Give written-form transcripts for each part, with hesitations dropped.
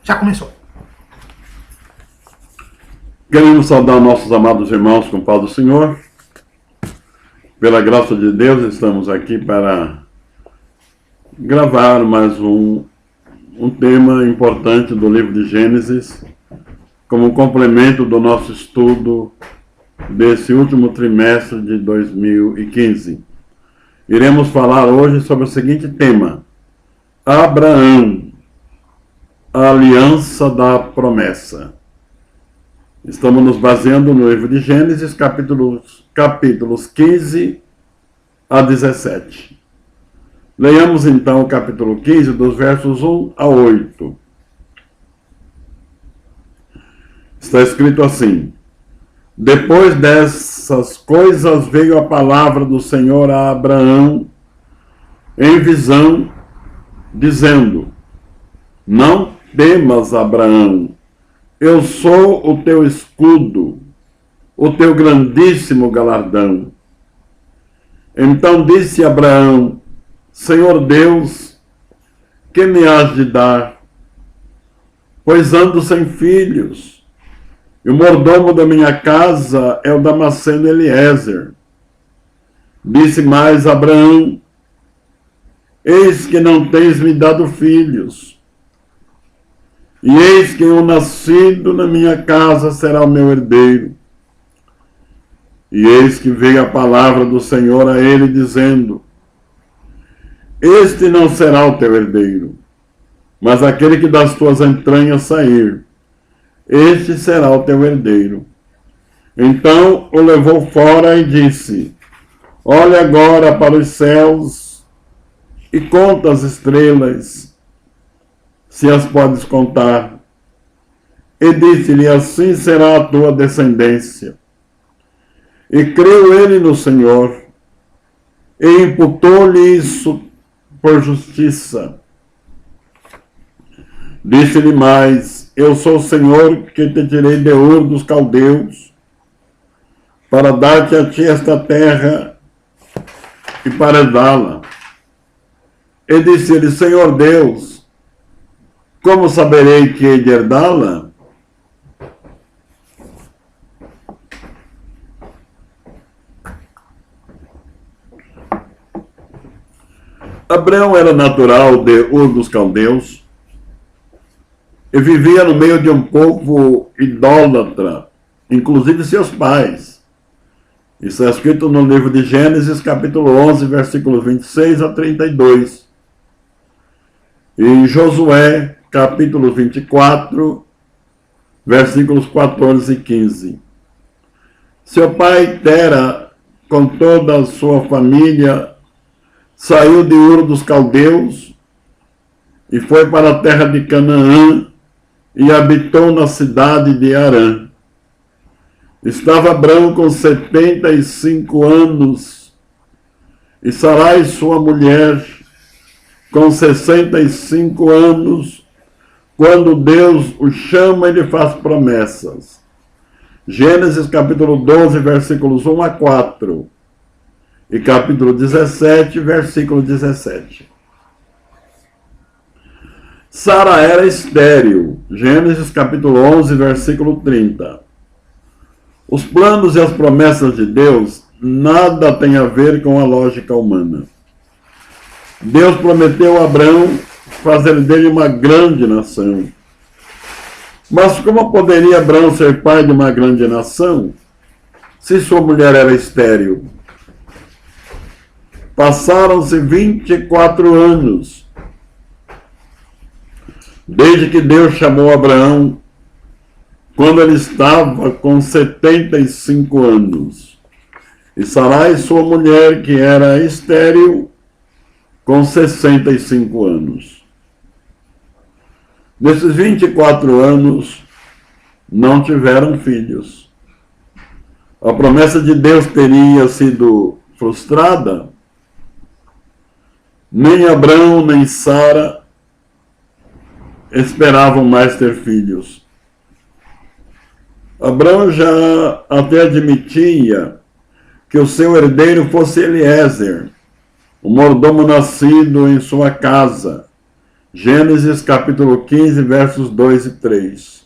Já começou. Queremos saudar nossos amados irmãos com o paz do Senhor. Pela graça de Deus, estamos aqui para gravar mais um tema importante do livro de Gênesis, como complemento do nosso estudo desse último trimestre de 2015. Iremos falar hoje sobre o seguinte tema: Abraão, a aliança da promessa. Estamos nos baseando no livro de Gênesis, capítulos 15 a 17. Leiamos então o capítulo 15, dos versos 1 a 8. Está escrito assim: Depois dessas coisas veio a palavra do Senhor a Abraão em visão, dizendo: Não temas, Abraão, eu sou o teu escudo, o teu grandíssimo galardão. Então disse Abraão: Senhor Deus, que me has de dar? Pois ando sem filhos, e o mordomo da minha casa é o Damasceno Eliezer. Disse mais Abraão: Eis que não tens me dado filhos, e eis que o nascido na minha casa será o meu herdeiro. E eis que veio a palavra do Senhor a ele, dizendo: Este não será o teu herdeiro, mas aquele que das tuas entranhas sair, este será o teu herdeiro. Então o levou fora e disse: Olha agora para os céus e conta as estrelas, se as podes contar. E disse-lhe: Assim será a tua descendência. E creu ele no Senhor, e imputou-lhe isso por justiça. Disse-lhe mais: Eu sou o Senhor que te tirei de Ur dos Caldeus, para dar-te a ti esta terra e para herdá-la. E disse-lhe: Senhor Deus, como saberei que hei de herdá-la? Abraão era natural de Ur dos Caldeus e vivia no meio de um povo idólatra, inclusive seus pais. Isso é escrito no livro de Gênesis, capítulo 11, versículos 26 a 32. E em Josué, capítulo 24, versículos 14 e 15. Seu pai Tera, com toda a sua família, saiu de Ur dos Caldeus e foi para a terra de Canaã e habitou na cidade de Harã. Estava Abraão com 75 anos e Sarai, sua mulher, com 65 anos, quando Deus o chama e lhe faz promessas. Gênesis capítulo 12, versículos 1 a 4. E capítulo 17, versículo 17. Sara era estéril. Gênesis capítulo 11, versículo 30. Os planos e as promessas de Deus nada têm a ver com a lógica humana. Deus prometeu a Abraão fazer dele uma grande nação. Mas como poderia Abraão ser pai de uma grande nação se sua mulher era estéril? Passaram-se 24 anos desde que Deus chamou Abraão, quando ele estava com 75 anos. E Sarai, sua mulher, que era estéril, com 65 anos. Nesses 24 anos, não tiveram filhos. A promessa de Deus teria sido frustrada. Nem Abraão, nem Sara esperavam mais ter filhos. Abraão já até admitia que o seu herdeiro fosse Eliezer, o mordomo nascido em sua casa, Gênesis capítulo 15, versos 2 e 3.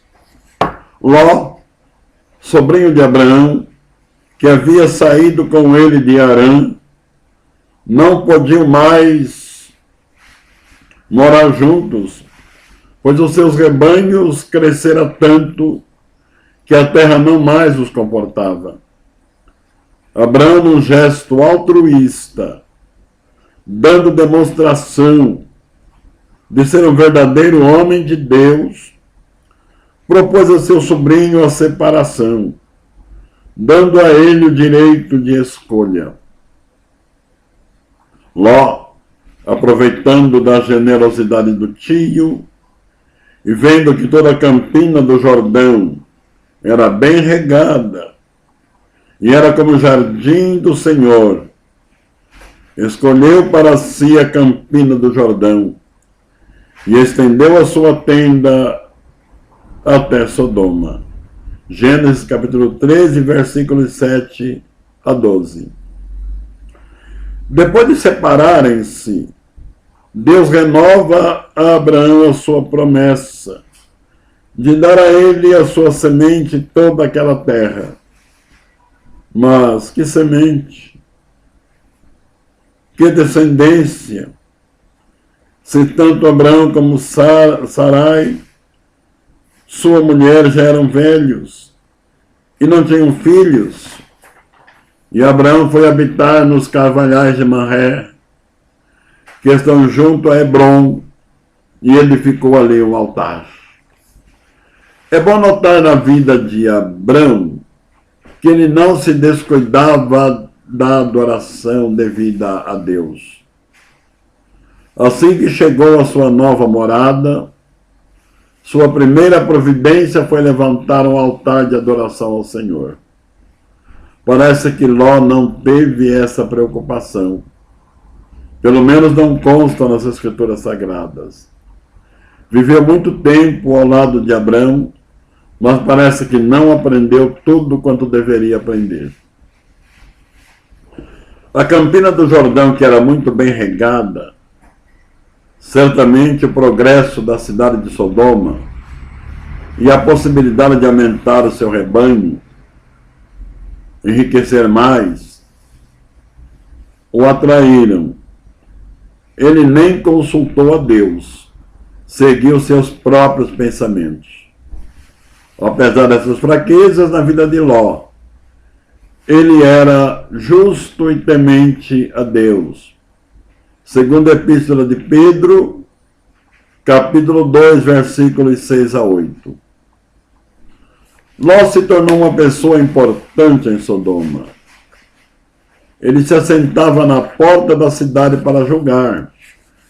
Ló, sobrinho de Abraão, que havia saído com ele de Harã, não podiam mais morar juntos, pois os seus rebanhos cresceram tanto que a terra não mais os comportava. Abraão, num gesto altruísta, dando demonstração de ser um verdadeiro homem de Deus, propôs a seu sobrinho a separação, dando a ele o direito de escolha. Ló, aproveitando da generosidade do tio e vendo que toda a campina do Jordão era bem regada e era como o jardim do Senhor, escolheu para si a campina do Jordão e estendeu a sua tenda até Sodoma. Gênesis capítulo 13, versículos 7 a 12. Depois de separarem-se, Deus renova a Abraão a sua promessa de dar a ele a sua semente toda aquela terra. Mas que semente? Que descendência? Se tanto Abraão como Sarai, sua mulher, já eram velhos e não tinham filhos. E Abraão foi habitar nos carvalhais de Mamré, que estão junto a Hebrom, e ele ficou ali um altar. É bom notar na vida de Abraão que ele não se descuidava da adoração devida a Deus. Assim que chegou à sua nova morada, sua primeira providência foi levantar um altar de adoração ao Senhor. Parece que Ló não teve essa preocupação. Pelo menos não consta nas Escrituras Sagradas. Viveu muito tempo ao lado de Abraão, mas parece que não aprendeu tudo quanto deveria aprender. A campina do Jordão, que era muito bem regada, certamente o progresso da cidade de Sodoma e a possibilidade de aumentar o seu rebanho, enriquecer mais, o atraíram. Ele nem consultou a Deus, seguiu seus próprios pensamentos. Apesar dessas fraquezas na vida de Ló, ele era justo e temente a Deus. Segundo a Epístola de Pedro, capítulo 2, versículos 6 a 8. Ló se tornou uma pessoa importante em Sodoma. Ele se assentava na porta da cidade para julgar.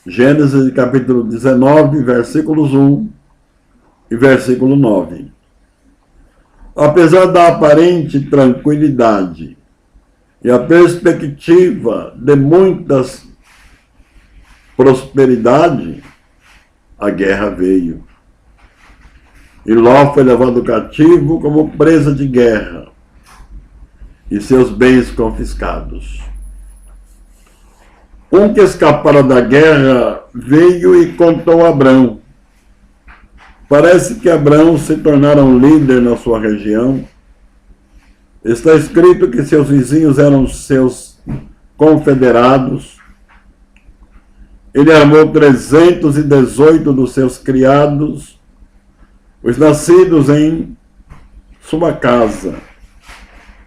Gênesis capítulo 19, versículos 1 e versículo 9. Apesar da aparente tranquilidade e a perspectiva de muitas prosperidade, a guerra veio. E Ló foi levado cativo como presa de guerra e seus bens confiscados. Um que escapara da guerra veio e contou a Abrão. Parece que Abrão se tornara um líder na sua região. Está escrito que seus vizinhos eram seus confederados. Ele armou 318 dos seus criados, os nascidos em sua casa.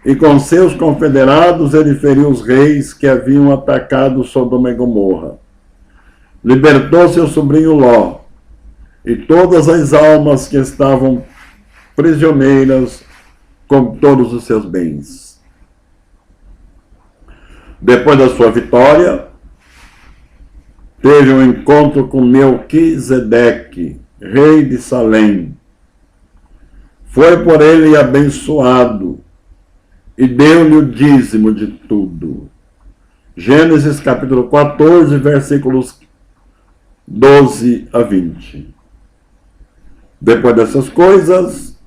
E com seus confederados ele feriu os reis que haviam atacado Sodoma e Gomorra. Libertou seu sobrinho Ló e todas as almas que estavam prisioneiras com todos os seus bens. Depois da sua vitória, teve um encontro com Melquisedeque, rei de Salém. Foi por ele abençoado e deu-lhe o dízimo de tudo. Gênesis capítulo 14, versículos 12 a 20. Depois dessas coisas,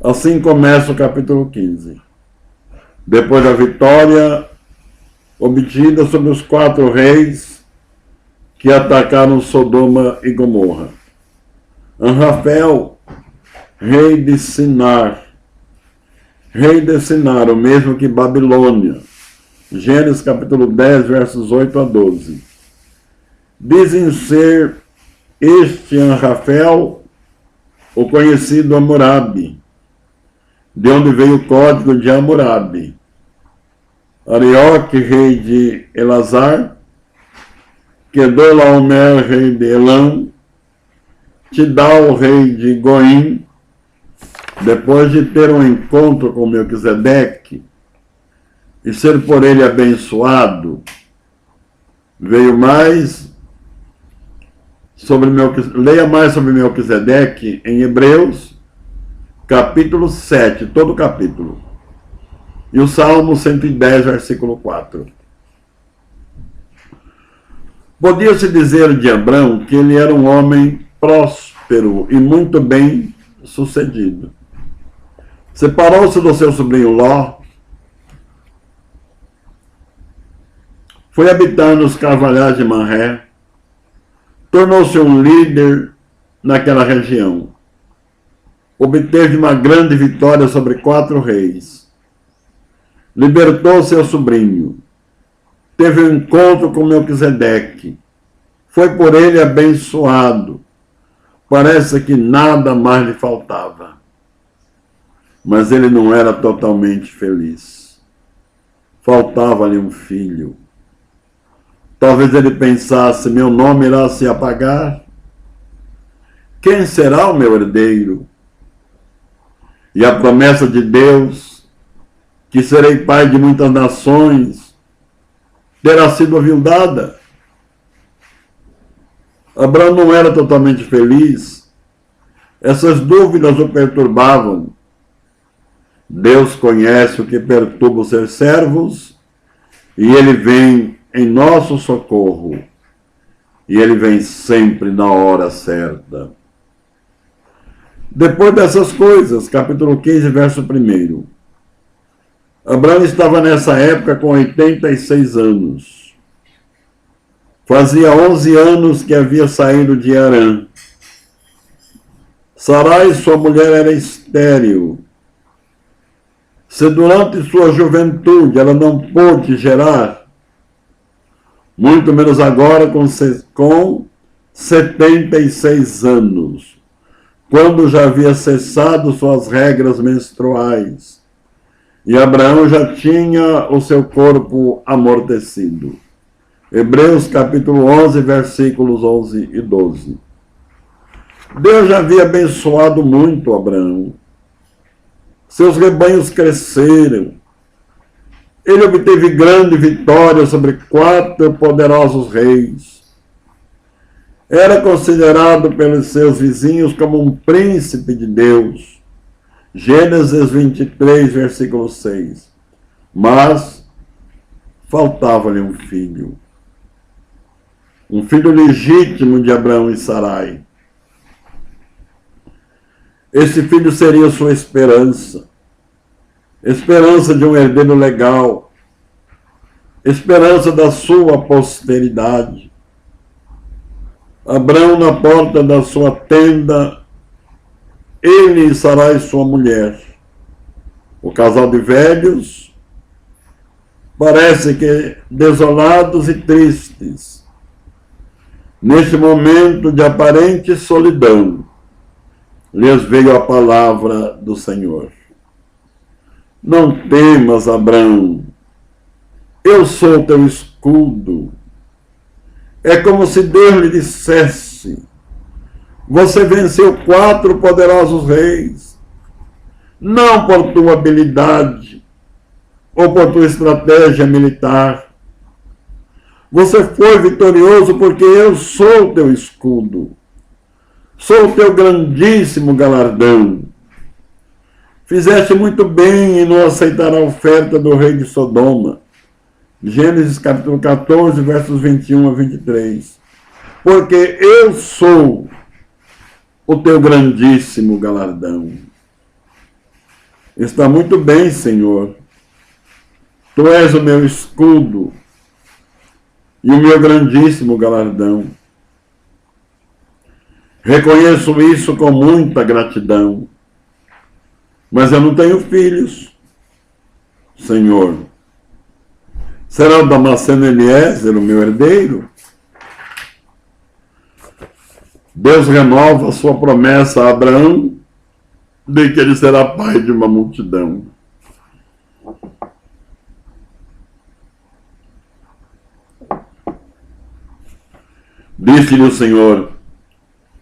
assim começa o capítulo 15. Depois da vitória obtida sobre os 4 reis que atacaram Sodoma e Gomorra. Anrafel, rei de Sinar, o mesmo que Babilônia. Gênesis capítulo 10, versos 8 a 12. Dizem ser este Anrafel o conhecido Hammurabi, de onde veio o código de Hammurabi. Arioque, rei de Elazar, Kedorlaomer, rei de Elam, Tidal, rei de Goim, depois de ter um encontro com Melquisedeque e ser por ele abençoado, veio mais sobre leia mais sobre Melquisedeque em Hebreus, capítulo 7, todo o capítulo. E o Salmo 110, versículo 4. Podia-se dizer de Abrão que ele era um homem próspero e muito bem sucedido. Separou-se do seu sobrinho Ló, foi habitar nos carvalhais de Manré, tornou-se um líder naquela região. Obteve uma grande vitória sobre 4 reis. Libertou seu sobrinho. Teve um encontro com Melquisedeque. Foi por ele abençoado. Parece que nada mais lhe faltava. Mas ele não era totalmente feliz. Faltava-lhe um filho. Talvez ele pensasse, meu nome irá se apagar. Quem será o meu herdeiro? E a promessa de Deus, que serei pai de muitas nações, terá sido aviltada. Abraão não era totalmente feliz. Essas dúvidas o perturbavam. Deus conhece o que perturba os seus servos e ele vem em nosso socorro. E ele vem sempre na hora certa. Depois dessas coisas, capítulo 15, verso 1. Abraão estava nessa época com 86 anos. Fazia 11 anos que havia saído de Harã. Sarai, sua mulher, era estéril. Se durante sua juventude ela não pôde gerar, muito menos agora com 76 anos, quando já havia cessado suas regras menstruais, e Abraão já tinha o seu corpo amortecido. Hebreus capítulo 11, versículos 11 e 12. Deus já havia abençoado muito Abraão. Seus rebanhos cresceram. Ele obteve grande vitória sobre 4 poderosos reis. Era considerado pelos seus vizinhos como um príncipe de Deus. Gênesis 23, versículo 6. Mas faltava-lhe um filho. Um filho legítimo de Abraão e Sarai. Esse filho seria sua esperança. Esperança de um herdeiro legal. Esperança da sua posteridade. Abraão na porta da sua tenda, ele e Sarai sua mulher. O casal de velhos, parece que desolados e tristes. Neste momento de aparente solidão, lhes veio a palavra do Senhor. Não temas, Abraão, eu sou teu escudo. É como se Deus lhe dissesse, você venceu 4 poderosos reis, não por tua habilidade ou por tua estratégia militar. Você foi vitorioso porque eu sou teu escudo. Sou o teu grandíssimo galardão. Fizeste muito bem em não aceitar a oferta do rei de Sodoma. Gênesis capítulo 14, versos 21 a 23. Porque eu sou o teu grandíssimo galardão. Está muito bem, Senhor. Tu és o meu escudo. e o meu grandíssimo galardão. Reconheço isso com muita gratidão, mas eu não tenho filhos, Senhor. Será o Damasceno Eliezer o meu herdeiro? Deus renova a sua promessa a Abraão de que ele será pai de uma multidão. Disse-lhe o Senhor: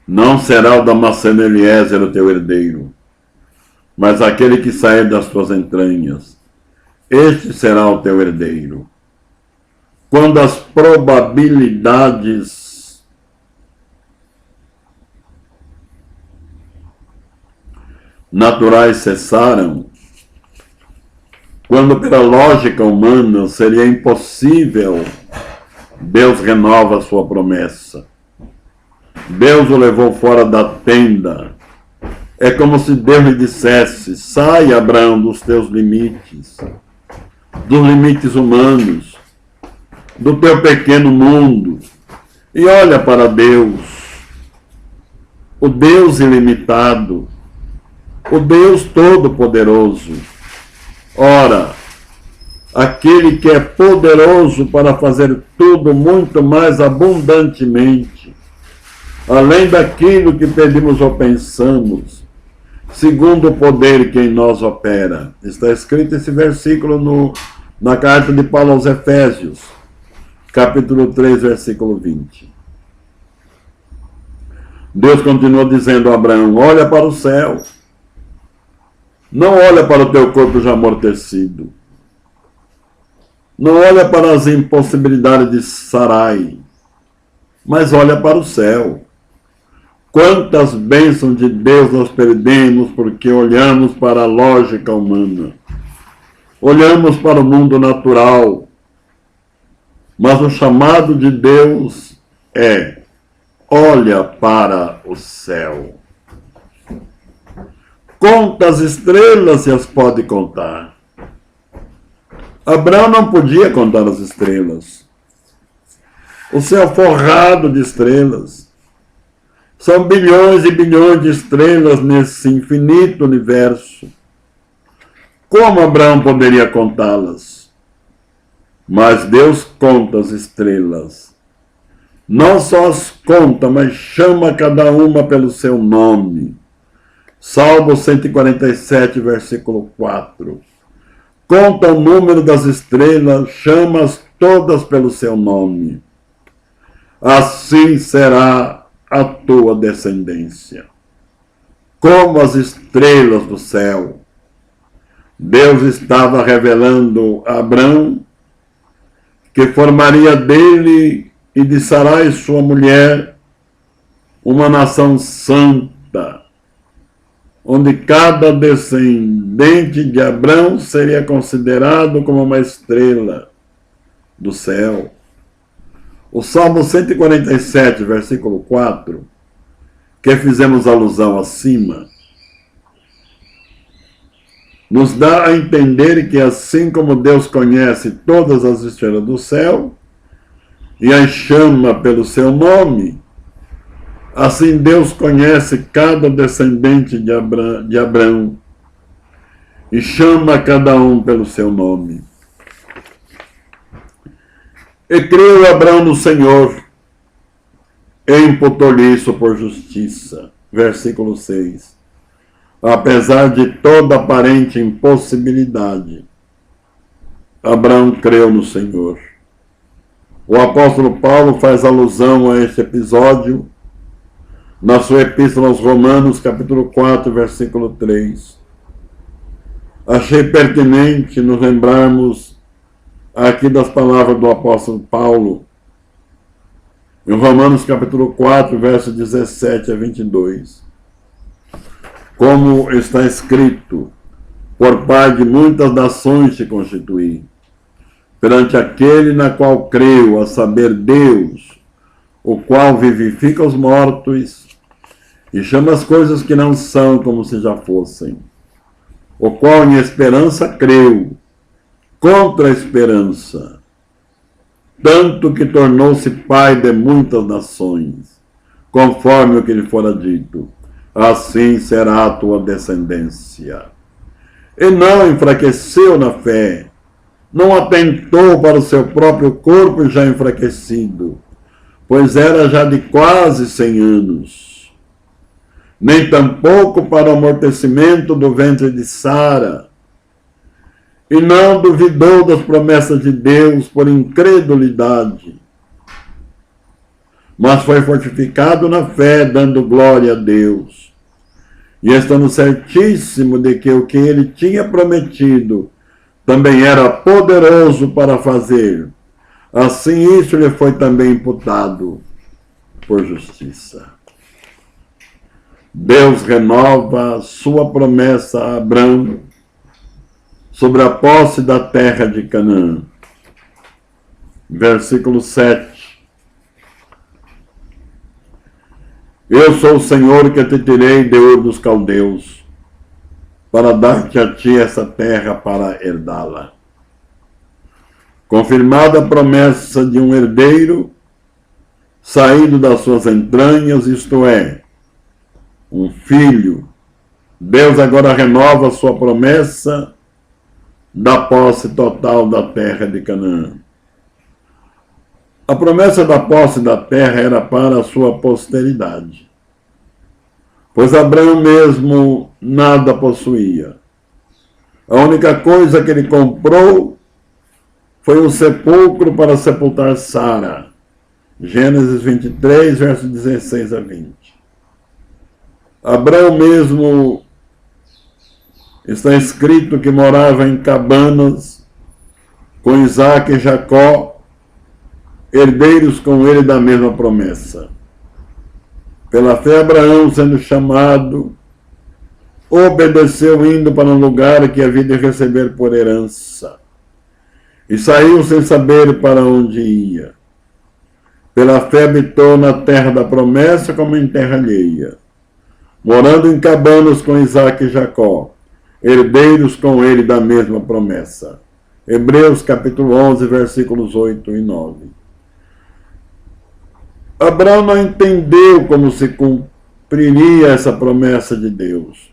não será o Damasceno Eliezer o teu herdeiro, mas aquele que sair das tuas entranhas, este será o teu herdeiro. Quando as probabilidades naturais cessaram, quando pela lógica humana seria impossível, Deus renova a sua promessa. Deus o levou fora da tenda. É como se Deus lhe dissesse: sai, Abraão, dos teus limites, dos limites humanos, do teu pequeno mundo, e olha para Deus, o Deus ilimitado, o Deus todo-poderoso. Ora, aquele que é poderoso para fazer tudo muito mais abundantemente, além daquilo que pedimos ou pensamos, segundo o poder que em nós opera. Está escrito esse versículo na carta de Paulo aos Efésios, capítulo 3, versículo 20. Deus continua dizendo a Abraão: olha para o céu, não olha para o teu corpo já amortecido, não olha para as impossibilidades de Sarai, mas olha para o céu. Quantas bênçãos de Deus nós perdemos porque olhamos para a lógica humana, olhamos para o mundo natural, mas o chamado de Deus é: olha para o céu. Conta as estrelas se as pode contar. Abraão não podia contar as estrelas. O céu forrado de estrelas. São bilhões e bilhões de estrelas nesse infinito universo. Como Abraão poderia contá-las? Mas Deus conta as estrelas. Não só as conta, mas chama cada uma pelo seu nome. Salmo 147, versículo 4. Conta o número das estrelas, chama-as todas pelo seu nome. Assim será a tua descendência, como as estrelas do céu. Deus estava revelando a Abraão que formaria dele e de Sarai, sua mulher, uma nação santa, onde cada descendente de Abraão seria considerado como uma estrela do céu. O Salmo 147, versículo 4, que fizemos alusão acima, nos dá a entender que assim como Deus conhece todas as estrelas do céu e as chama pelo seu nome, assim Deus conhece cada descendente de Abraão e chama cada um pelo seu nome. E creu Abraão no Senhor, e imputou-lhe isso por justiça. Versículo 6. Apesar de toda aparente impossibilidade, Abraão creu no Senhor. O apóstolo Paulo faz alusão a este episódio na sua epístola aos Romanos, capítulo 4, versículo 3. Achei pertinente nos lembrarmos aqui das palavras do apóstolo Paulo, em Romanos capítulo 4, versos 17 a 22. Como está escrito: por par de muitas nações te constituí, perante aquele na qual creu, a saber, Deus, o qual vivifica os mortos e chama as coisas que não são como se já fossem, o qual em esperança creu, contra a esperança, tanto que tornou-se pai de muitas nações, conforme o que lhe fora dito, assim será a tua descendência. E não enfraqueceu na fé, não atentou para o seu próprio corpo já enfraquecido, pois era já de quase 100 anos, nem tampouco para o amortecimento do ventre de Sara, e não duvidou das promessas de Deus por incredulidade, mas foi fortificado na fé, dando glória a Deus, e estando certíssimo de que o que ele tinha prometido também era poderoso para fazer. Assim isso lhe foi também imputado por justiça. Deus renova sua promessa a Abrão sobre a posse da terra de Canaã. Versículo 7. Eu sou o Senhor que te tirei de Ur dos Caldeus, para dar-te a ti essa terra para herdá-la. Confirmada a promessa de um herdeiro, saído das suas entranhas, isto é, um filho, Deus agora renova a sua promessa da posse total da terra de Canaã. A promessa da posse da terra era para a sua posteridade, pois Abraão mesmo nada possuía. A única coisa que ele comprou foi um sepulcro para sepultar Sara. Gênesis 23, versos 16 a 20. Abraão mesmo, está escrito que morava em cabanas com Isaac e Jacó, herdeiros com ele da mesma promessa. Pela fé, Abraão, sendo chamado, obedeceu indo para um lugar que havia de receber por herança, e saiu sem saber para onde ia. Pela fé habitou na terra da promessa como em terra alheia, morando em cabanas com Isaac e Jacó, herdeiros com ele da mesma promessa. Hebreus capítulo 11, versículos 8 e 9. Abraão não entendeu como se cumpriria essa promessa de Deus,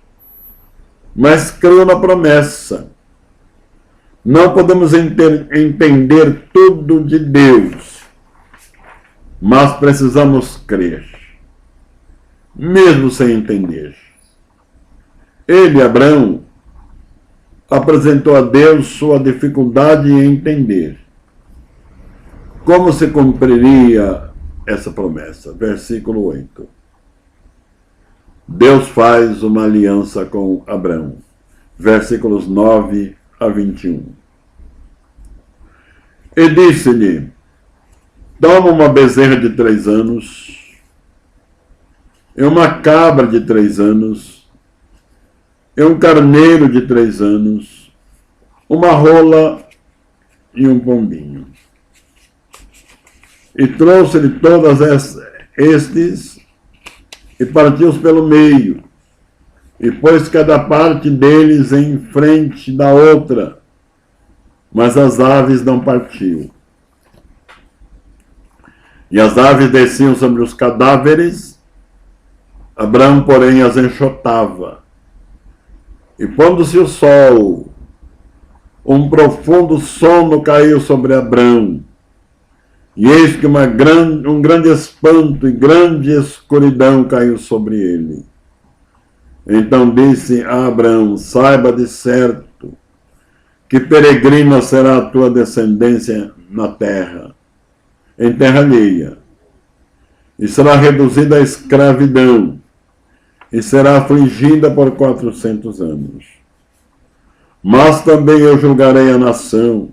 mas creu na promessa. Não podemos entender tudo de Deus, mas precisamos crer, mesmo sem entender. Ele, Abraão, apresentou a Deus sua dificuldade em entender como se cumpriria essa promessa. Versículo 8. Deus faz uma aliança com Abraão. Versículos 9 a 21. E disse-lhe: toma uma bezerra de 3 anos, e uma cabra de 3 anos, e um carneiro de 3 anos, uma rola e um pombinho. E trouxe-lhe todas estes, e partiu-os pelo meio, e pôs cada parte deles em frente da outra, mas as aves não partiu. E as aves desciam sobre os cadáveres, Abraão, porém, as enxotava. E pondo-se o sol, um profundo sono caiu sobre Abraão, e eis que um grande espanto e grande escuridão caiu sobre ele. Então disse a Abraão: saiba de certo que peregrina será a tua descendência na terra, em terra alheia, e será reduzida à escravidão, e será afligida por 400 anos. Mas também eu julgarei a nação,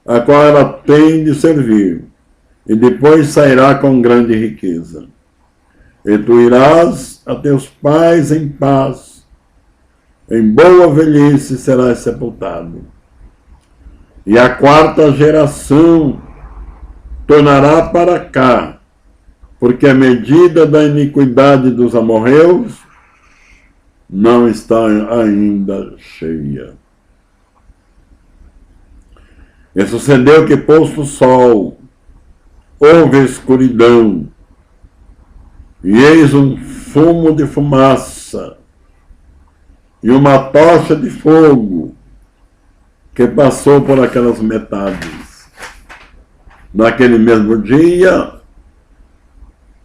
a qual ela tem de servir, e depois sairá com grande riqueza. E tu irás a teus pais em paz, em boa velhice serás sepultado. E a 4ª geração tornará para cá, porque a medida da iniquidade dos amorreus não está ainda cheia. E sucedeu que, posto o sol, houve escuridão, e eis um fumo de fumaça, e uma tocha de fogo, que passou por aquelas metades. Naquele mesmo dia,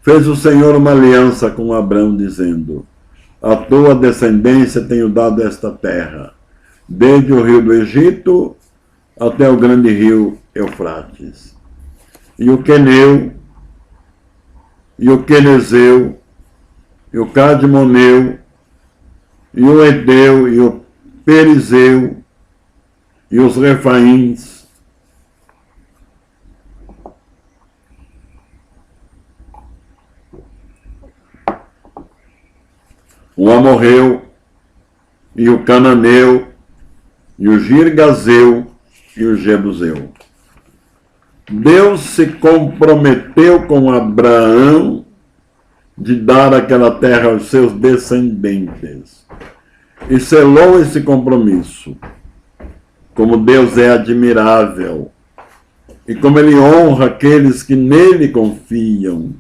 fez o Senhor uma aliança com Abrão, dizendo: a tua descendência tenho dado esta terra, desde o rio do Egito até o grande rio Eufrates. E o Queneu, e o Quenezeu, e o Cadmoneu, e o Edeu, e o Perizeu, e os Refaíns, o Amorreu, e o Cananeu, e o Girgazeu, e o Jebuseu. Deus se comprometeu com Abraão de dar aquela terra aos seus descendentes. E selou esse compromisso. Como Deus é admirável. E como ele honra aqueles que nele confiam.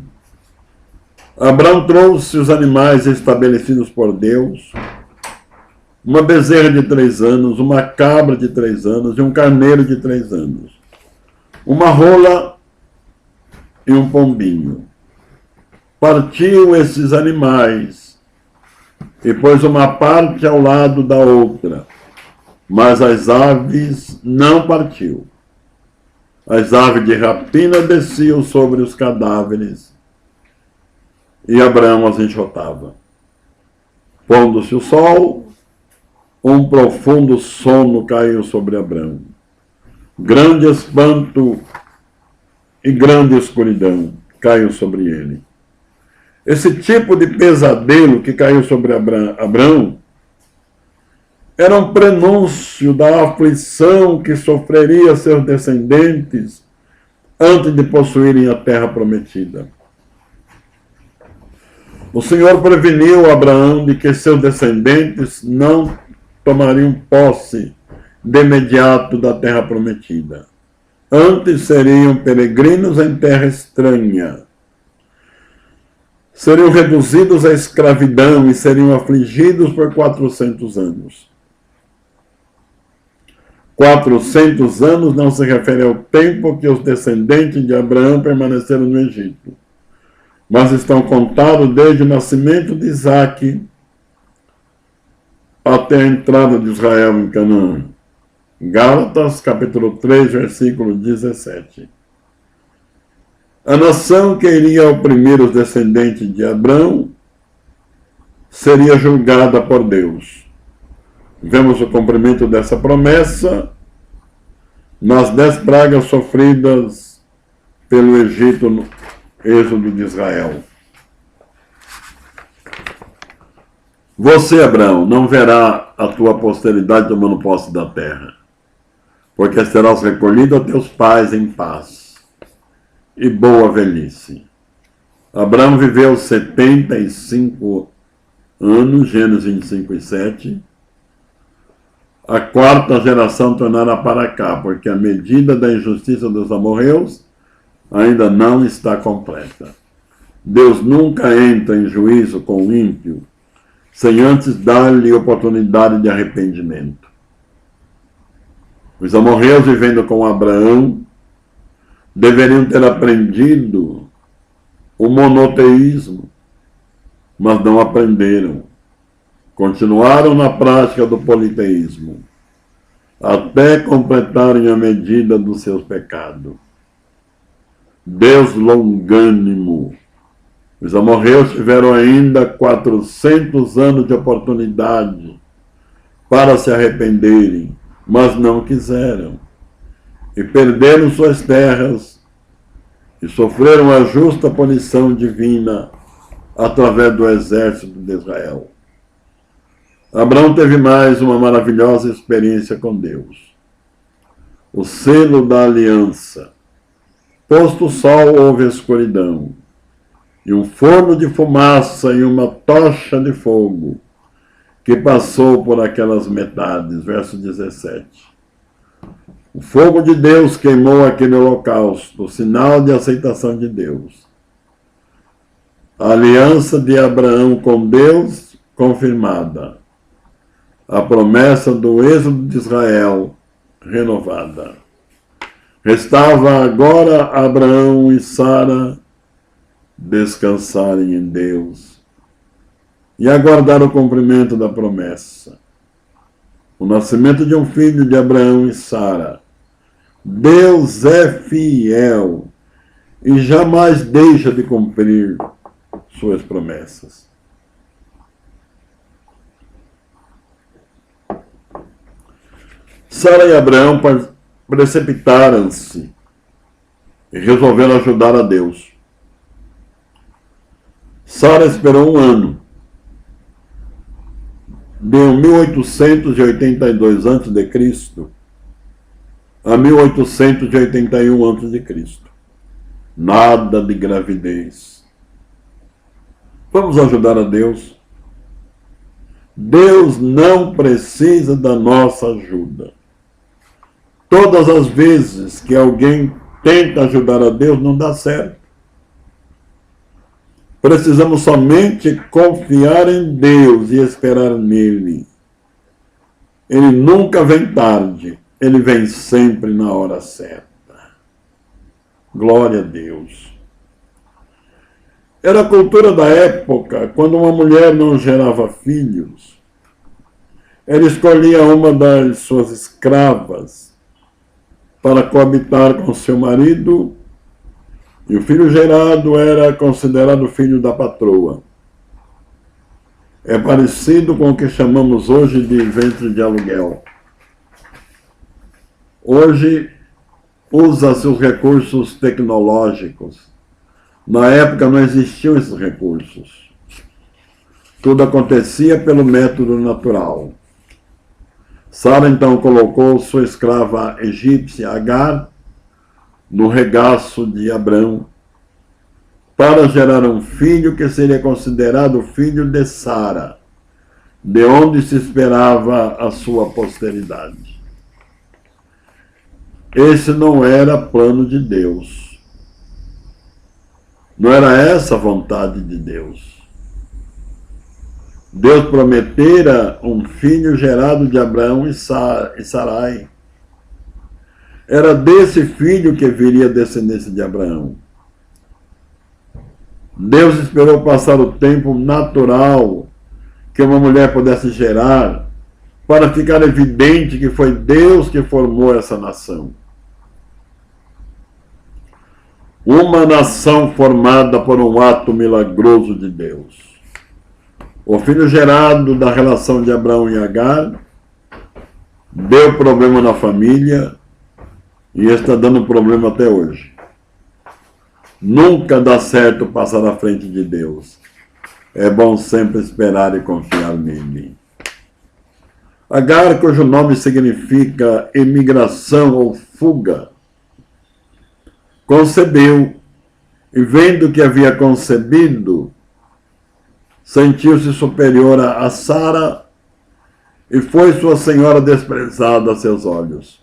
Abraão trouxe os animais estabelecidos por Deus. Uma bezerra de 3 anos, uma cabra de 3 anos e um carneiro de 3 anos. Uma rola e um pombinho. Partiu esses animais e pôs uma parte ao lado da outra, mas as aves não partiu. As aves de rapina desciam sobre os cadáveres e Abraão as enxotava. Pondo-se o sol, um profundo sono caiu sobre Abraão. Grande espanto e grande escuridão caiu sobre ele. Esse tipo de pesadelo que caiu sobre Abraão era um prenúncio da aflição que sofreria seus descendentes antes de possuírem a terra prometida. O Senhor preveniu Abraão de que seus descendentes não tomariam posse de imediato da terra prometida. Antes seriam peregrinos em terra estranha. Seriam reduzidos à escravidão e seriam afligidos por 400 anos. 400 anos não se refere ao tempo que os descendentes de Abraão permaneceram no Egito, mas estão contados desde o nascimento de Isaque até a entrada de Israel em Canaã. Gálatas, capítulo 3, versículo 17. A nação que iria oprimir os descendentes de Abrão seria julgada por Deus. Vemos o cumprimento dessa promessa nas 10 pragas sofridas pelo Egito no êxodo de Israel. Você, Abraão, não verá a tua posteridade tomando posse da terra, porque serás recolhido a teus pais em paz e boa velhice. Abraão viveu 75 anos, Gênesis 25 e 7. A 4ª geração tornará para cá, porque a medida da injustiça dos amorreus ainda não está completa. Deus nunca entra em juízo com o ímpio, sem antes dar-lhe oportunidade de arrependimento. Os amorreus, vivendo com Abraão, deveriam ter aprendido o monoteísmo, mas não aprenderam. Continuaram na prática do politeísmo, até completarem a medida dos seus pecados. Deus longânimo. Os amorreus tiveram ainda 400 anos de oportunidade para se arrependerem, mas não quiseram. E perderam suas terras e sofreram a justa punição divina através do exército de Israel. Abraão teve mais uma maravilhosa experiência com Deus. O selo da aliança. Posto o sol, houve escuridão, e um forno de fumaça e uma tocha de fogo, que passou por aquelas metades. Verso 17. O fogo de Deus queimou aquele holocausto, sinal de aceitação de Deus. A aliança de Abraão com Deus confirmada. A promessa do êxodo de Israel renovada. Restava agora Abraão e Sara descansarem em Deus e aguardar o cumprimento da promessa. O nascimento de um filho de Abraão e Sara. Deus é fiel e jamais deixa de cumprir suas promessas. Sara e Abraão precipitaram-se e resolveram ajudar a Deus. Sara esperou um ano. De 1882 a.C. a 1881 a.C. Nada de gravidez. Vamos ajudar a Deus? Deus não precisa da nossa ajuda. Todas as vezes que alguém tenta ajudar a Deus, não dá certo. Precisamos somente confiar em Deus e esperar nele. Ele nunca vem tarde, ele vem sempre na hora certa. Glória a Deus. Era a cultura da época, quando uma mulher não gerava filhos, ela escolhia uma das suas escravas para coabitar com seu marido, e o filho gerado era considerado filho da patroa. É parecido com o que chamamos hoje de ventre de aluguel. Hoje, usa-se os recursos tecnológicos. Na época não existiam esses recursos. Tudo acontecia pelo método natural. Sara então colocou sua escrava egípcia Agar no regaço de Abrão para gerar um filho que seria considerado filho de Sara, de onde se esperava a sua posteridade. Esse não era plano de Deus. Não era essa a vontade de Deus. Deus prometera um filho gerado de Abraão e Sarai. Era desse filho que viria a descendência de Abraão. Deus esperou passar o tempo natural que uma mulher pudesse gerar para ficar evidente que foi Deus que formou essa nação. Uma nação formada por um ato milagroso de Deus. O filho gerado da relação de Abraão e Agar deu problema na família e está dando problema até hoje. Nunca dá certo passar à frente de Deus. É bom sempre esperar e confiar nele. Agar, cujo nome significa imigração ou fuga, concebeu e, vendo que havia concebido, sentiu-se superior a Sara e foi sua senhora desprezada a seus olhos.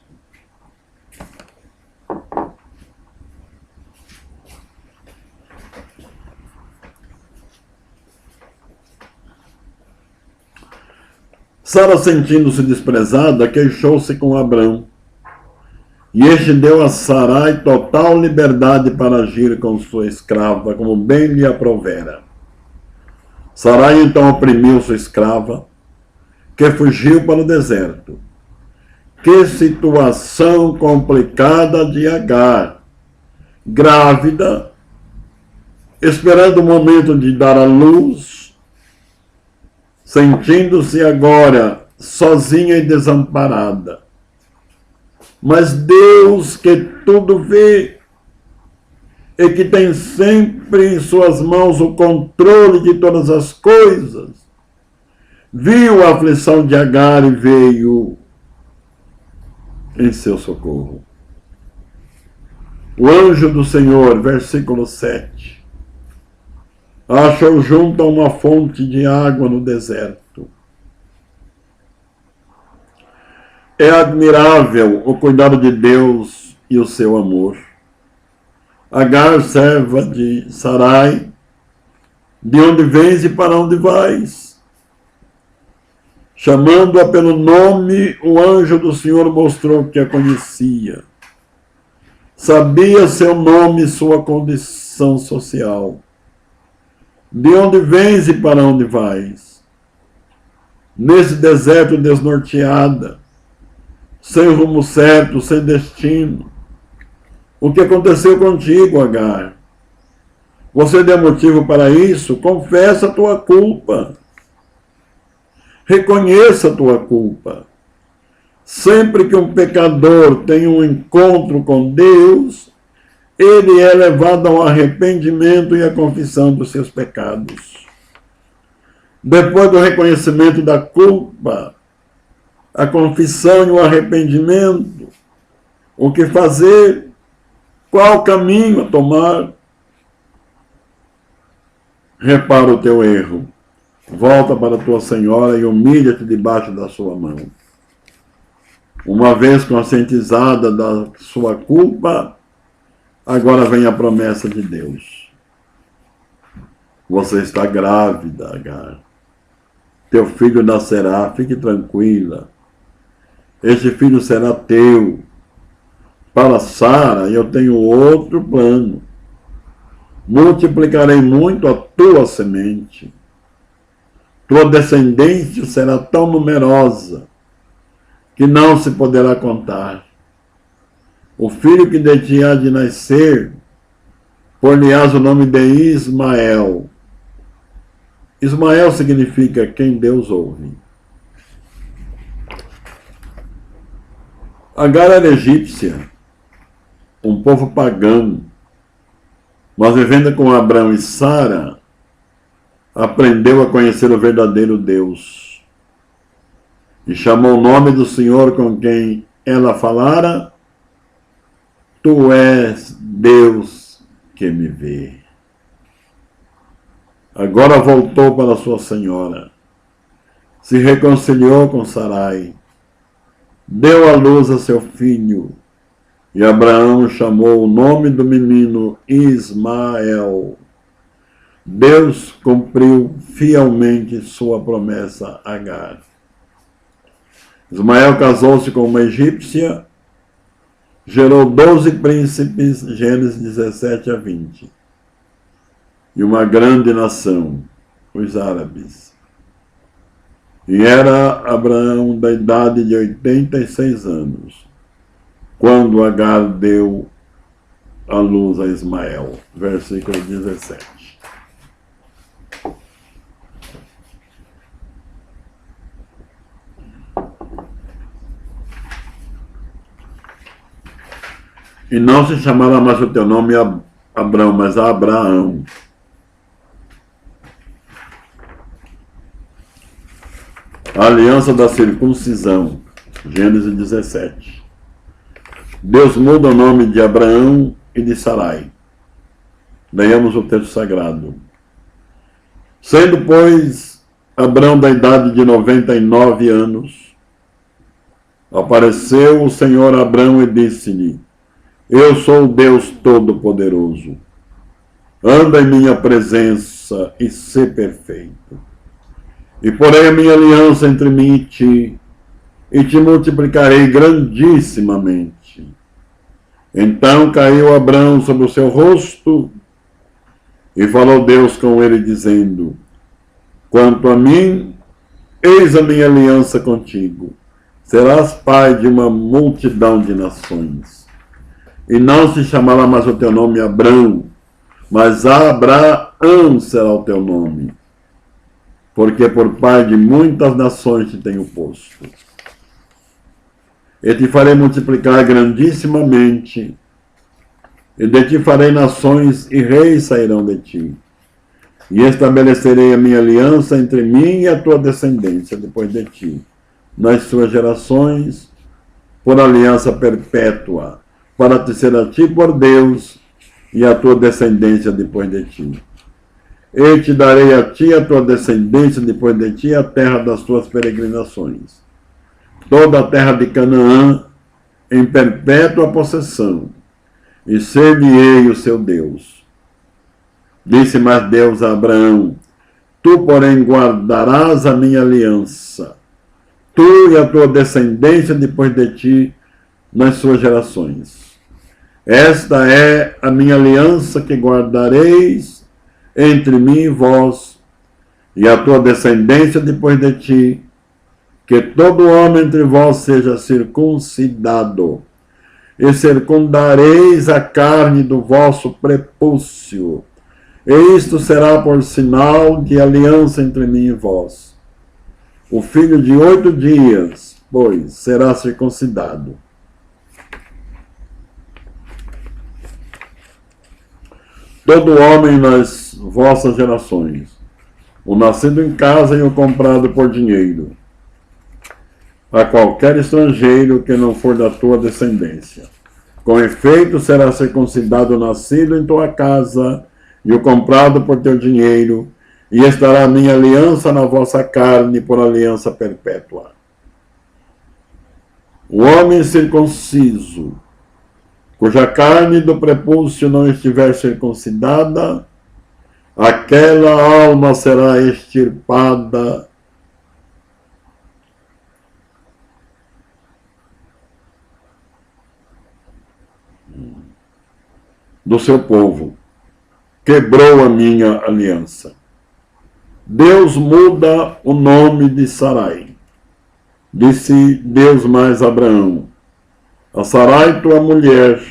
Sara, sentindo-se desprezada, queixou-se com Abrão, e este deu a Sarai total liberdade para agir com sua escrava, como bem lhe aprovera. Sarai então oprimiu sua escrava, que fugiu para o deserto. Que situação complicada de Agar, grávida, esperando o momento de dar à luz, sentindo-se agora sozinha e desamparada. Mas Deus, que tudo vê e que tem sempre em suas mãos o controle de todas as coisas, viu a aflição de Agar e veio em seu socorro. O anjo do Senhor, versículo 7, achou junto a uma fonte de água no deserto. É admirável o cuidado de Deus e o seu amor. Agar, serva de Sarai, de onde vens e para onde vais? Chamando-a pelo nome, o anjo do Senhor mostrou que a conhecia. Sabia seu nome e sua condição social. De onde vens e para onde vais? Nesse deserto desnorteada, sem rumo certo, sem destino. O que aconteceu contigo, Agar? Você deu motivo para isso? Confessa a tua culpa. Reconheça a tua culpa. Sempre que um pecador tem um encontro com Deus, ele é levado ao arrependimento e à confissão dos seus pecados. Depois do reconhecimento da culpa, a confissão e o arrependimento, o que fazer? Qual caminho a tomar? Repara o teu erro. Volta para a tua senhora e humilha-te debaixo da sua mão. Uma vez conscientizada da sua culpa, agora vem a promessa de Deus. Você está grávida, Agar. Teu filho nascerá, fique tranquila. Este filho será teu. Para Sara, eu tenho outro plano. Multiplicarei muito a tua semente. Tua descendência será tão numerosa que não se poderá contar. O filho que de ti há de nascer, por-lhe-ás o nome de Ismael. Ismael significa quem Deus ouve. Agar era egípcia, um povo pagão, mas vivendo com Abrão e Sara, aprendeu a conhecer o verdadeiro Deus. E chamou o nome do Senhor com quem ela falara: Tu és Deus que me vê. Agora voltou para sua senhora, se reconciliou com Sarai, deu à luz a seu filho, e Abraão chamou o nome do menino Ismael. Deus cumpriu fielmente sua promessa a Agar. Ismael casou-se com uma egípcia, gerou 12 príncipes, Gênesis 17 a 20. E uma grande nação, os árabes. E era Abraão da idade de 86 anos, quando Agar deu à luz a Ismael. Versículo 17. E não se chamará mais o teu nome Abrão, mas Abraão. A aliança da circuncisão, Gênesis 17. Deus muda o nome de Abraão e de Sarai. Leiamos o texto sagrado. Sendo, pois, Abrão da idade de 99 anos, apareceu o Senhor a Abrão e disse-lhe: Eu sou o Deus Todo-Poderoso. Anda em minha presença e sê perfeito. E porei a minha aliança entre mim e te multiplicarei grandissimamente. Então caiu Abrão sobre o seu rosto, e falou Deus com ele, dizendo: Quanto a mim, eis a minha aliança contigo. Serás pai de uma multidão de nações. E não se chamará mais o teu nome Abrão, mas Abraão será o teu nome. Porque por pai de muitas nações te tenho posto. E te farei multiplicar grandissimamente, e de ti farei nações, e reis sairão de ti. E estabelecerei a minha aliança entre mim e a tua descendência depois de ti, nas suas gerações, por aliança perpétua, para te ser a ti por Deus, e a tua descendência depois de ti. E te darei a ti, a tua descendência depois de ti, a terra das tuas peregrinações. toda a terra de Canaã em perpétua possessão, e ser-lhe-ei o seu Deus. Disse mais Deus a Abraão: tu, porém, guardarás a minha aliança, tu e a tua descendência depois de ti, nas suas gerações. Esta é a minha aliança que guardareis entre mim e vós, e a tua descendência depois de ti, que todo homem entre vós seja circuncidado, e circundareis a carne do vosso prepúcio, e isto será por sinal de aliança entre mim e vós. O filho de 8 dias, pois, será circuncidado. Todo homem nas vossas gerações, o nascido em casa e o comprado por dinheiro, a qualquer estrangeiro que não for da tua descendência. Com efeito, será circuncidado o nascido em tua casa e o comprado por teu dinheiro, e estará a minha aliança na vossa carne por aliança perpétua. O homem circunciso, cuja carne do prepúcio não estiver circuncidada, aquela alma será extirpada do seu povo. Quebrou a minha aliança. Deus muda o nome de Sarai. Disse Deus mais a Abraão: a Sarai, tua mulher,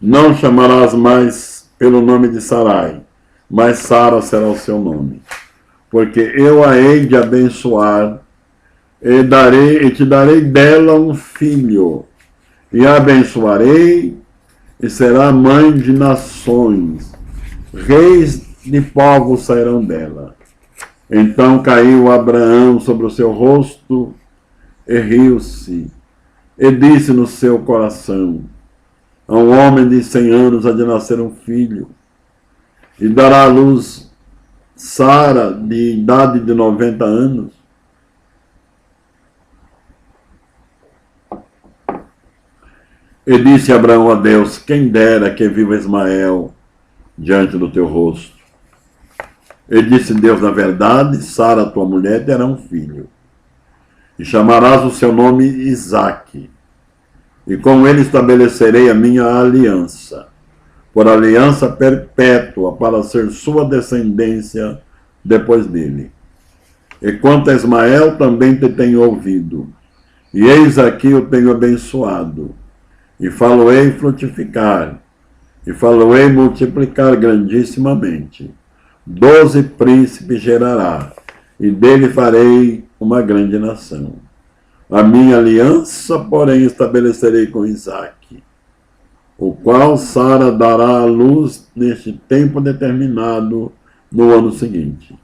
não chamarás mais pelo nome de Sarai, mas Sara será o seu nome. Porque eu a hei de abençoar, e te darei dela um filho, e a abençoarei, e será mãe de nações, reis de povos sairão dela. Então caiu Abraão sobre o seu rosto, e riu-se, e disse no seu coração: a um homem de 100 anos há de nascer um filho, e dará à luz Sara, de idade de 90 anos. E disse Abraão a Deus: quem dera que viva Ismael diante do teu rosto. E disse Deus: na verdade, Sara, tua mulher, terá um filho, e chamarás o seu nome Isaque, e com ele estabelecerei a minha aliança, por aliança perpétua, para ser sua descendência depois dele. E quanto a Ismael, também te tenho ouvido, e eis aqui eu tenho abençoado, e falo-ei frutificar, e falo-ei multiplicar grandissimamente. 12 príncipes gerará, e dele farei uma grande nação. A minha aliança, porém, estabelecerei com Isaque, o qual Sara dará à luz neste tempo determinado no ano seguinte.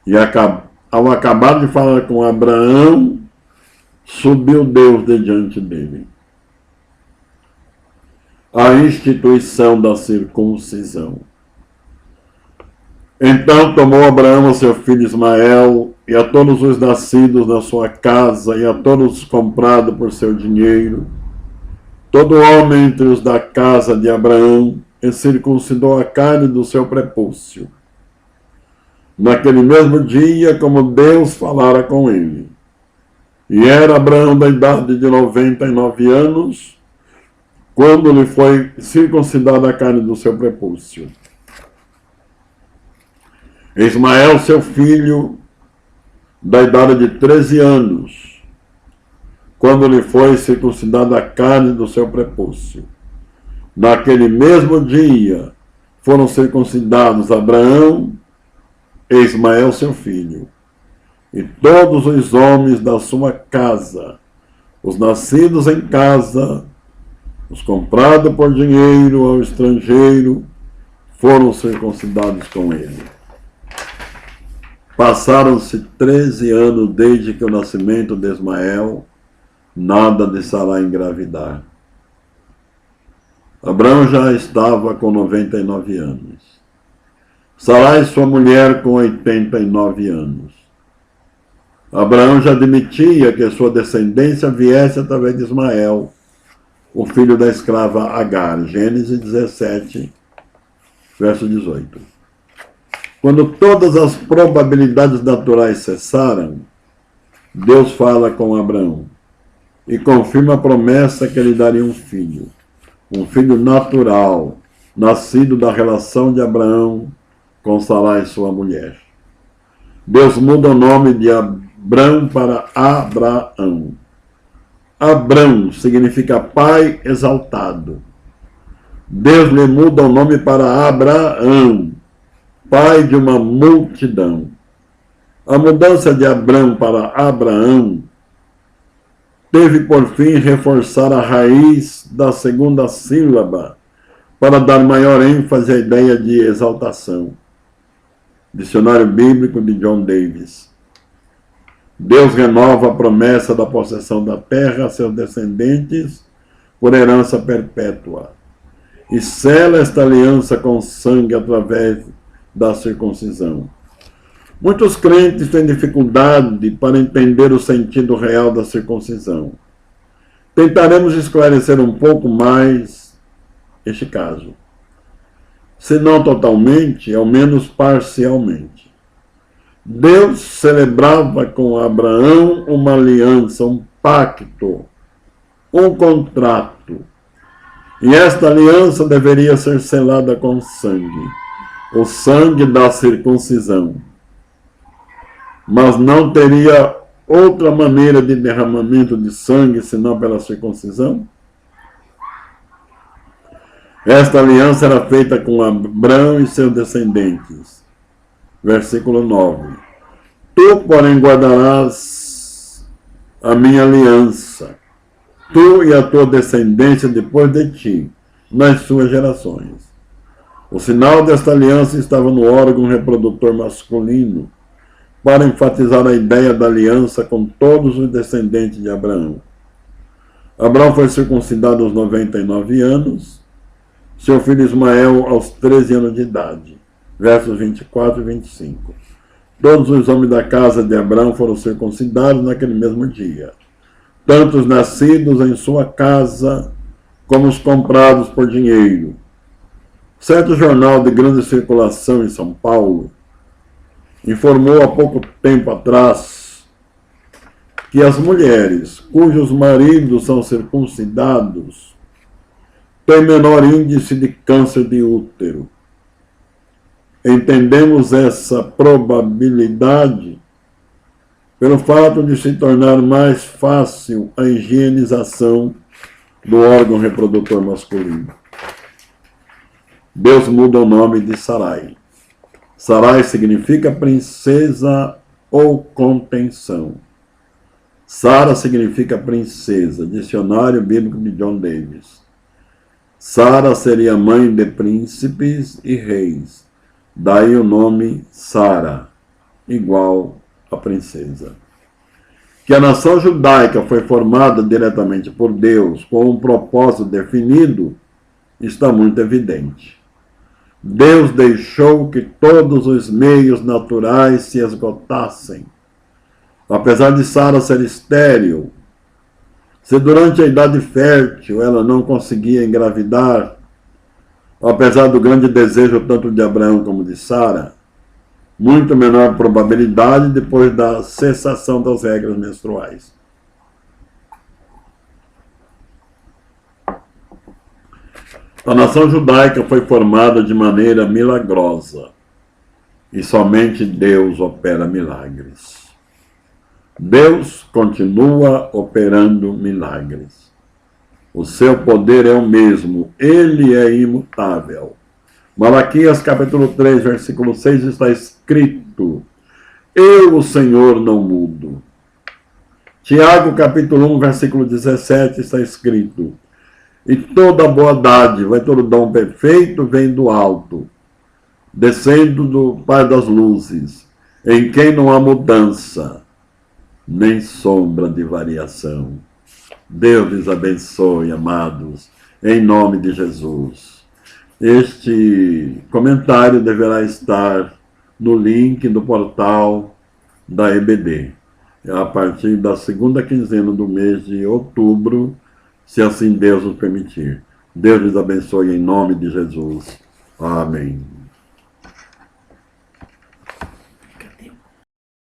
E ao acabar de falar com Abraão, subiu Deus de diante dele. A instituição da circuncisão. Então tomou Abraão a seu filho Ismael, e a todos os nascidos na sua casa, e a todos comprados por seu dinheiro, todo homem entre os da casa de Abraão, e circuncidou a carne do seu prepúcio. Naquele mesmo dia, como Deus falara com ele. E era Abraão da idade de 99 anos, quando lhe foi circuncidada a carne do seu prepúcio. Ismael, seu filho, da idade de 13 anos, quando lhe foi circuncidada a carne do seu prepúcio. Naquele mesmo dia foram circuncidados Abraão e Ismael, seu filho, e todos os homens da sua casa, os nascidos em casa, os comprados por dinheiro ao estrangeiro, foram circuncidados com ele. Passaram-se 13 anos desde que o nascimento de Ismael, nada de Sarai engravidar. Abraão já estava com 99 anos. Sarai, sua mulher, com 89 anos. Abraão já admitia que sua descendência viesse através de Ismael, o filho da escrava Agar. Gênesis 17, verso 18. Quando todas as probabilidades naturais cessaram, Deus fala com Abraão e confirma a promessa que ele daria um filho natural, nascido da relação de Abraão com Sarai, sua mulher. Deus muda o nome de Abrão para Abraão. Abrão significa pai exaltado. Deus lhe muda o nome para Abraão, pai de uma multidão. A mudança de Abrão para Abraão teve por fim reforçar a raiz da segunda sílaba para dar maior ênfase à ideia de exaltação. Dicionário Bíblico de John Davis. Deus renova a promessa da possessão da terra a seus descendentes por herança perpétua e sela esta aliança com sangue através da circuncisão. Muitos crentes têm dificuldade para entender o sentido real da circuncisão. Tentaremos esclarecer um pouco mais este caso. Se não totalmente, ao menos parcialmente. Deus celebrava com Abraão uma aliança, um pacto, um contrato. E esta aliança deveria ser selada com sangue, o sangue da circuncisão. Mas não teria outra maneira de derramamento de sangue senão pela circuncisão? Esta aliança era feita com Abrão e seus descendentes. Versículo 9. Tu, porém, guardarás a minha aliança, tu e a tua descendência depois de ti, nas suas gerações. O sinal desta aliança estava no órgão reprodutor masculino, para enfatizar a ideia da aliança com todos os descendentes de Abraão. Abraão foi circuncidado aos 99 anos, seu filho Ismael aos 13 anos de idade. Versos 24 e 25. Todos os homens da casa de Abraão foram circuncidados naquele mesmo dia, tanto os nascidos em sua casa, como os comprados por dinheiro. Certo jornal de grande circulação em São Paulo informou há pouco tempo atrás que as mulheres cujos maridos são circuncidados têm menor índice de câncer de útero. Entendemos essa probabilidade pelo fato de se tornar mais fácil a higienização do órgão reprodutor masculino. Deus muda o nome de Sarai. Sarai significa princesa ou contenção. Sara significa princesa. Dicionário Bíblico de John Davis. Sara seria mãe de príncipes e reis. Daí o nome Sara, igual a princesa. Que a nação judaica foi formada diretamente por Deus com um propósito definido está muito evidente. Deus deixou que todos os meios naturais se esgotassem. Apesar de Sara ser estéril, se durante a idade fértil ela não conseguia engravidar, apesar do grande desejo tanto de Abraão como de Sara, muito menor probabilidade depois da cessação das regras menstruais. A nação judaica foi formada de maneira milagrosa e somente Deus opera milagres. Deus continua operando milagres. O seu poder é o mesmo, ele é imutável. Malaquias capítulo 3, versículo 6 está escrito: eu, o Senhor, não mudo. Tiago capítulo 1, versículo 17 está escrito: e toda boa dádiva e todo dom perfeito vem do alto, descendo do Pai das luzes, em quem não há mudança, nem sombra de variação. Deus lhes abençoe, amados, em nome de Jesus. Este comentário deverá estar no link do portal da EBD. a partir da segunda quinzena do mês de outubro, se assim Deus nos permitir. Deus lhes abençoe em nome de Jesus. Amém.